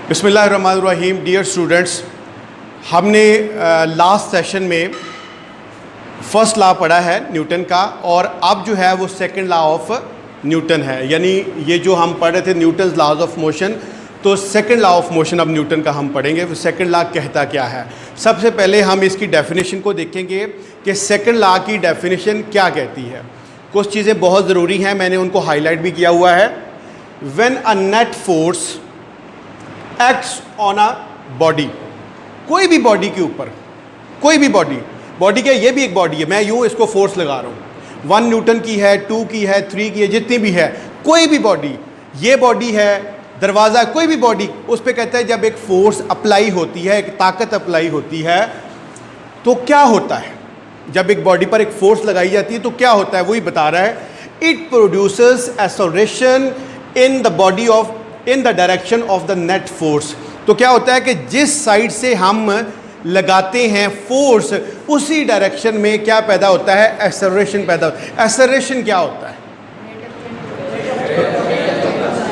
बिस्मिल्लाहिर्रहमानिर्रहीम। Dear students, हमने last session में फर्स्ट लॉ पढ़ा है न्यूटन का, और अब जो है वो सेकंड लॉ ऑफ न्यूटन है। यानी ये जो हम पढ़ रहे थे न्यूटन्स लॉज ऑफ मोशन, तो सेकंड लॉ ऑफ मोशन अब न्यूटन का हम पढ़ेंगे। तो सेकंड लॉ कहता क्या है? सबसे पहले हम इसकी डेफिनेशन को देखेंगे कि सेकंड लॉ की डेफिनेशन क्या कहती है। कुछ चीज़ें बहुत ज़रूरी हैं, मैंने उनको हाईलाइट भी किया हुआ है। When a net force acts on a body, कोई भी बॉडी के ऊपर, कोई भी बॉडी के, ये भी एक बॉडी है, मैं यूँ इसको फोर्स लगा रहा हूँ, 1 न्यूटन की है, 2 की है, 3 की है, जितनी भी है, कोई भी बॉडी, ये बॉडी है, दरवाज़ा, कोई भी बॉडी, उस पर कहता है जब एक फोर्स अप्लाई होती है, एक ताकत अप्लाई होती है, तो क्या होता है? जब एक बॉडी पर एक फोर्स लगाई जाती है तो क्या होता है, वही बता रहा है। It produces acceleration in the body of, in the direction of the net force. तो क्या होता है कि जिस साइड से हम लगाते हैं फोर्स, उसी डायरेक्शन में क्या पैदा होता है? एक्सेलरेशन पैदा होता है। एक्सेलरेशन क्या होता है?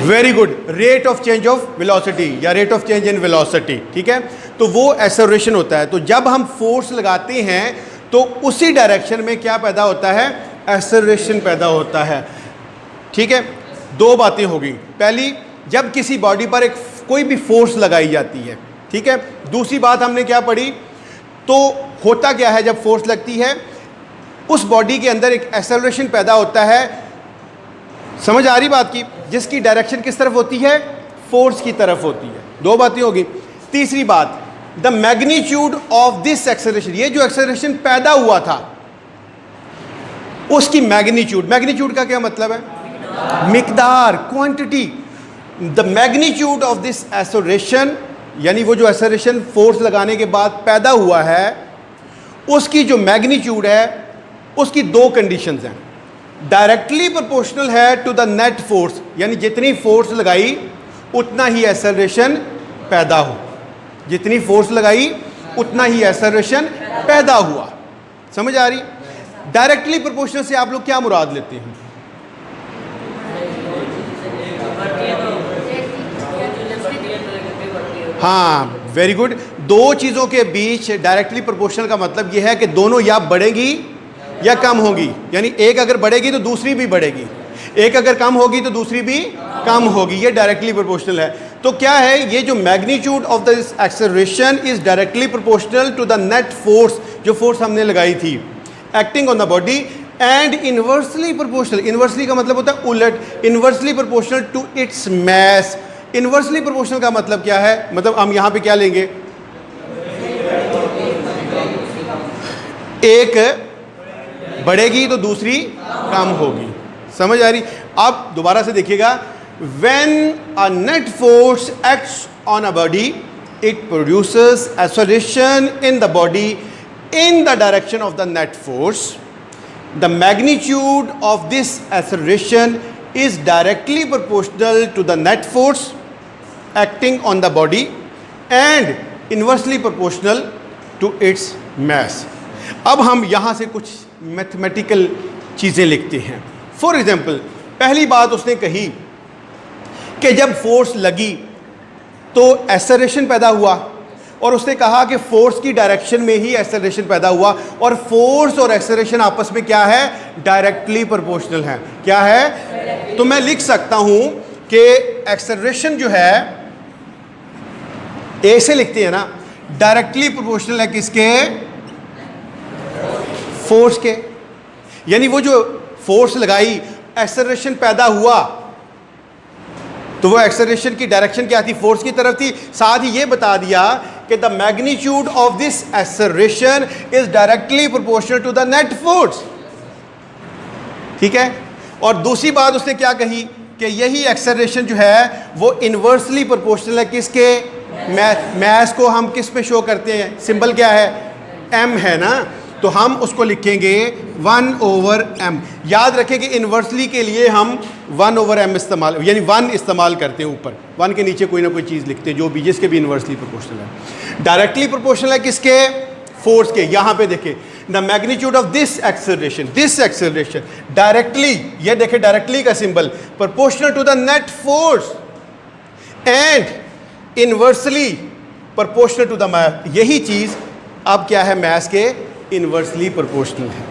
Very good, rate of change of velocity या rate of change in velocity, ठीक है। तो वो एक्सेलरेशन होता है। तो जब हम फोर्स लगाते हैं तो उसी डायरेक्शन में क्या पैदा होता है? एक्सेलरेशन पैदा होता है, ठीक है। दो बातें होगी। पहली, जब किसी बॉडी पर एक कोई भी फोर्स लगाई जाती है, ठीक है। दूसरी बात हमने क्या पढ़ी? तो होता क्या है जब फोर्स लगती है, उस बॉडी के अंदर एक एक्सेलरेशन पैदा होता है। समझ आ रही बात की? जिसकी डायरेक्शन किस तरफ होती है? फोर्स की तरफ होती है। दो बातें होगी। तीसरी बात, the magnitude of this acceleration, ये जो एक्सेलरेशन पैदा हुआ था उसकी मैग्नीट्यूड, मैग्नीट्यूड का क्या मतलब है? मिकदार, quantity. The magnitude of this acceleration, यानी वो जो एक्सेलरेशन फोर्स लगाने के बाद पैदा हुआ है, उसकी जो मैग्नीट्यूड है, उसकी दो कंडीशंस हैं। डायरेक्टली प्रोपोर्शनल है टू द नेट फोर्स, यानी जितनी फोर्स लगाई उतना ही एक्सेलरेशन पैदा हो, जितनी फोर्स लगाई उतना ही एक्सेलरेशन पैदा हुआ। समझ आ रही? डायरेक्टली प्रोपोर्शनल से आप लोग क्या मुराद लेते हैं? हाँ, वेरी गुड। दो चीज़ों के बीच डायरेक्टली प्रोपोर्शनल का मतलब यह है कि दोनों या बढ़ेगी या कम होगी। यानी एक अगर बढ़ेगी तो दूसरी भी बढ़ेगी, एक अगर कम होगी तो दूसरी भी कम होगी। ये डायरेक्टली प्रोपोर्शनल है। तो क्या है? ये जो magnitude of this acceleration is directly proportional to the net force, जो फोर्स हमने लगाई थी, acting on the body, and inversely proportional, inversely का मतलब होता है उलट, inversely proportional to its mass. Inversely proportional का मतलब क्या है? मतलब हम यहां पे क्या लेंगे? एक बढ़ेगी तो दूसरी कम होगी। समझ आ रही? अब दोबारा से देखिएगा। When a net force acts on a body, it produces acceleration in the body in the direction of the net force. The magnitude of this acceleration is directly proportional to the net force acting on the body and inversely proportional to its mass. अब हम यहाँ से कुछ mathematical चीज़ें लिखते हैं। For example, पहली बात उसने कही कि जब फोर्स लगी तो एक्सेलरेशन पैदा हुआ, और उसने कहा कि फोर्स की डायरेक्शन में ही एक्सेलरेशन पैदा हुआ, और फोर्स और एक्सेलरेशन आपस में क्या है? डायरेक्टली प्रोपोर्शनल है। क्या है? तो मैं लिख सकता हूं कि एक्सेलरेशन जो है, ए से लिखते हैं ना, डायरेक्टली प्रोपोर्शनल है किसके? फोर्स के। यानी वो जो फोर्स लगाई, एक्सेलरेशन पैदा हुआ, तो वो एक्सेलरेशन की डायरेक्शन क्या थी? फोर्स की तरफ थी। साथ ही ये बता दिया कि the magnitude of this acceleration is directly proportional to the net force, ठीक है। और दूसरी बात उसने क्या कही कि यही एक्सेलरेशन जो है वो इनवर्सली प्रोपोर्शनल है किसके? मैस को हम किस पे शो करते हैं? सिंबल क्या है? m है ना, तो हम उसको लिखेंगे 1/m। याद रखें कि इन्वर्सली के लिए हम 1/m इस्तेमाल, यानी 1 इस्तेमाल करते हैं। ऊपर 1 के नीचे कोई ना कोई चीज़ लिखते हैं जो भी, जिसके भी इन्वर्सली प्रोपोर्शनल है। डायरेक्टली प्रोपोर्शनल है किसके? फोर्स के। यहाँ पे देखें, the magnitude of this acceleration directly, ये देखें डायरेक्टली का symbol, proportional to the net force, and inversely proportional to the mass. यही चीज़ अब क्या है, मास के इन्वर्सली प्रोपोर्शनल है।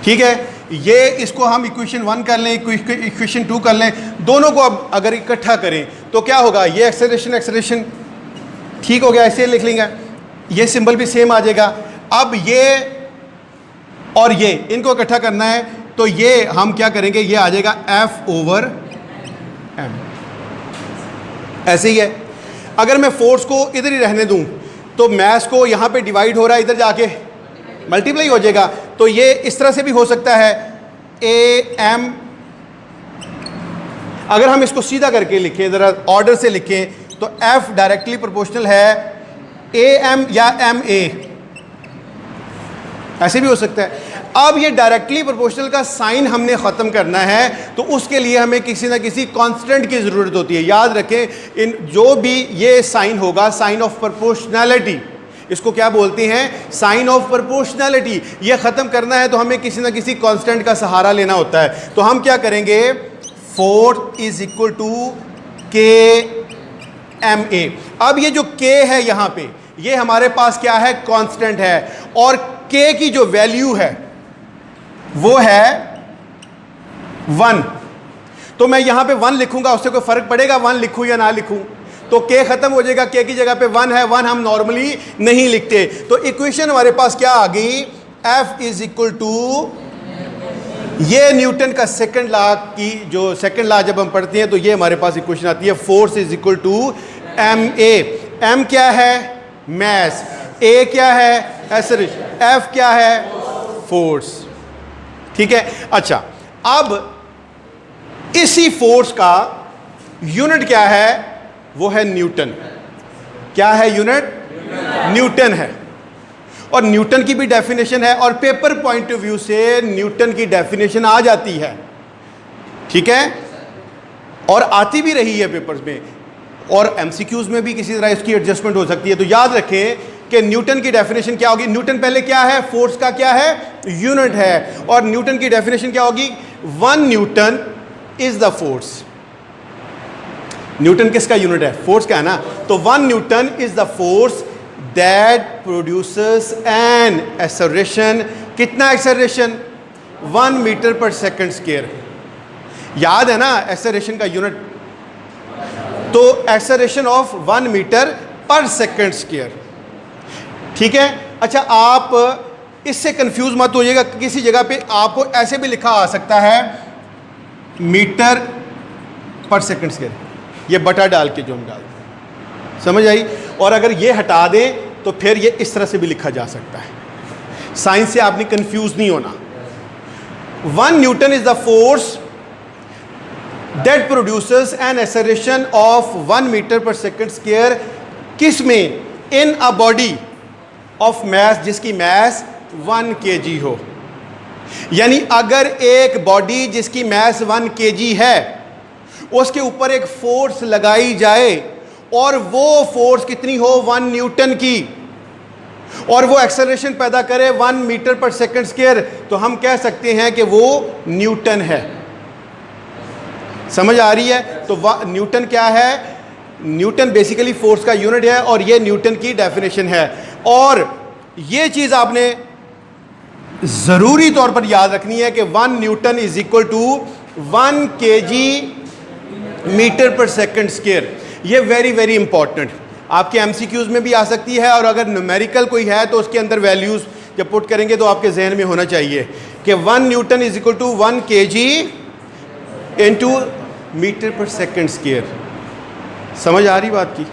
ठीक है, ये इसको हम इक्वेशन 1 कर लें, इक्वेशन 2 कर लें, दोनों को अब अगर इकट्ठा करें तो क्या होगा, ये एक्सेलरेशन ठीक हो गया, ऐसे लिख लेंगे, ये सिंबल भी सेम आ जाएगा। अब ये और ये इनको इकट्ठा करना है तो ये हम क्या करेंगे, ये आ जाएगा F/m, ऐसे ही है। अगर मैं फोर्स को इधर ही रहने दूं तो मास को यहाँ पे डिवाइड हो रहा है, इधर जाके मल्टीप्लाई हो जाएगा। तो ये इस तरह से भी हो सकता है AM, अगर हम इसको सीधा करके लिखें, ज़रा ऑर्डर से लिखें, तो F डायरेक्टली प्रोपोर्शनल है AM या MA, ऐसे भी हो सकता है। अब ये डायरेक्टली प्रोपोर्शनल का साइन हमने ख़त्म करना है तो उसके लिए हमें किसी ना किसी कांस्टेंट की ज़रूरत होती है। याद रखें, इन जो भी ये साइन होगा, साइन ऑफ प्रोपोर्शनैलिटी, इसको क्या बोलते हैं, साइन ऑफ प्रोपोर्शनैलिटी। ये ख़त्म करना है तो हमें किसी ना किसी कांस्टेंट का सहारा लेना होता है। तो हम क्या करेंगे, force is equal to KMA। अब ये जो K है यहाँ पे, ये हमारे पास क्या है, कांस्टेंट है, और K की जो वैल्यू है वो है 1। तो मैं यहां पे 1 लिखूंगा, उससे कोई फर्क पड़ेगा 1 लिखूं या ना लिखूं, तो K खत्म हो जाएगा, K की जगह पे 1 है, 1 हम नॉर्मली नहीं लिखते। तो इक्वेशन हमारे पास क्या आ गई, F इज इक्वल टू, ये न्यूटन का सेकंड लॉ की, जो सेकंड लॉ जब हम पढ़ते हैं तो ये हमारे पास इक्वेशन आती है, force is equal to MA। M क्या है, मास, A क्या है, एक्सेलरेशन, F क्या है, फोर्स। ठीक है, अच्छा, अब इसी फोर्स का यूनिट क्या है, वो है न्यूटन। क्या है यूनिट, न्यूटन है। और न्यूटन की भी डेफिनेशन है, और पेपर पॉइंट ऑफ व्यू से न्यूटन की डेफिनेशन आ जाती है। ठीक है, और आती भी रही है पेपर्स में, और एमसीक्यूज में भी किसी तरह इसकी एडजस्टमेंट हो सकती है। तो याद रखें कि न्यूटन की डेफिनेशन क्या होगी, न्यूटन पहले क्या है, फोर्स का क्या है, यूनिट है, और न्यूटन की डेफिनेशन क्या होगी, 1 newton is the force. Newton किसका यूनिट है, फोर्स का है ना। तो 1 newton is the force that produces an acceleration, कितना acceleration, 1 metre per second square. याद है ना एक्सेलरेशन का यूनिट, तो acceleration of 1 metre per second square. ठीक है, अच्छा, आप इससे कंफ्यूज मत होइएगा, किसी जगह पे आपको ऐसे भी लिखा आ सकता है मीटर पर सेकंड स्क्वायर, ये बटा डाल के जो हम डालते हैं, समझ आई। और अगर ये हटा दें तो फिर ये इस तरह से भी लिखा जा सकता है। साइंस से आपने कंफ्यूज नहीं होना। 1 newton is the force that produces an acceleration of 1 metre per second square, किस में, इन अ बॉडी ऑफ मास जिसकी मास 1 kg हो। यानी अगर एक बॉडी जिसकी मास 1 kg है, उसके ऊपर एक फोर्स लगाई जाए और वो फोर्स कितनी हो, 1 न्यूटन की, और वो एक्सेलरेशन पैदा करे 1 मीटर पर सेकंड स्क्वायर, तो हम कह सकते हैं कि वो न्यूटन है। समझ आ रही है। तो न्यूटन क्या है, न्यूटन बेसिकली फोर्स का यूनिट है, और ये न्यूटन की डेफिनेशन है। और ये चीज़ आपने ज़रूरी तौर पर याद रखनी है कि 1 newton is equal to 1 kg metre per second square. ये वेरी वेरी इंपॉर्टेंट, आपके एमसीक्यूज में भी आ सकती है, और अगर न्यूमेरिकल कोई है तो उसके अंदर वैल्यूज़ जब पुट करेंगे तो आपके जहन में होना चाहिए कि 1 newton is equal to 1 kg into metre per second square. समझ आ रही बात की।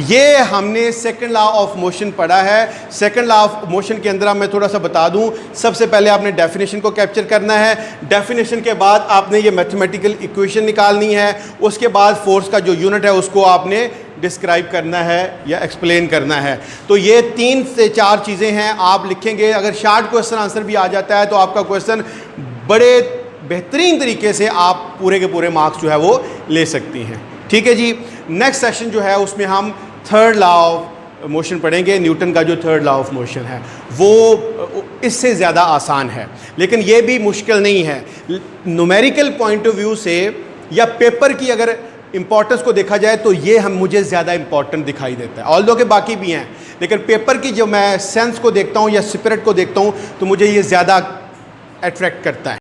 ये हमने सेकंड लॉ ऑफ मोशन पढ़ा है। सेकंड लॉ ऑफ मोशन के अंदर मैं थोड़ा सा बता दूं, सबसे पहले आपने डेफिनेशन को कैप्चर करना है, डेफिनेशन के बाद आपने ये मैथमेटिकल इक्वेशन निकालनी है, उसके बाद फोर्स का जो यूनिट है उसको आपने डिस्क्राइब करना है या एक्सप्लेन करना है। तो ये 3 से 4 चीज़ें हैं, आप लिखेंगे। अगर शार्ट क्वेश्चन आंसर भी आ जाता है तो आपका क्वेश्चन बड़े बेहतरीन तरीके से आप पूरे के पूरे मार्क्स जो है वो ले सकती हैं। ठीक है जी। नेक्स्ट सेशन जो है उसमें हम थर्ड लॉ ऑफ मोशन पढ़ेंगे। न्यूटन का जो थर्ड लॉ ऑफ मोशन है वो इससे ज़्यादा आसान है, लेकिन ये भी मुश्किल नहीं है। न्यूमेरिकल पॉइंट ऑफ व्यू से या पेपर की अगर इंपॉर्टेंस को देखा जाए तो ये हम मुझे ज़्यादा इंपॉर्टेंट दिखाई देता है, ऑल्दो के बाकी भी हैं, लेकिन पेपर की जो मैं सेंस को देखता हूँ या स्पिरिट को देखता हूँ तो मुझे ये ज़्यादा अट्रैक्ट करता है।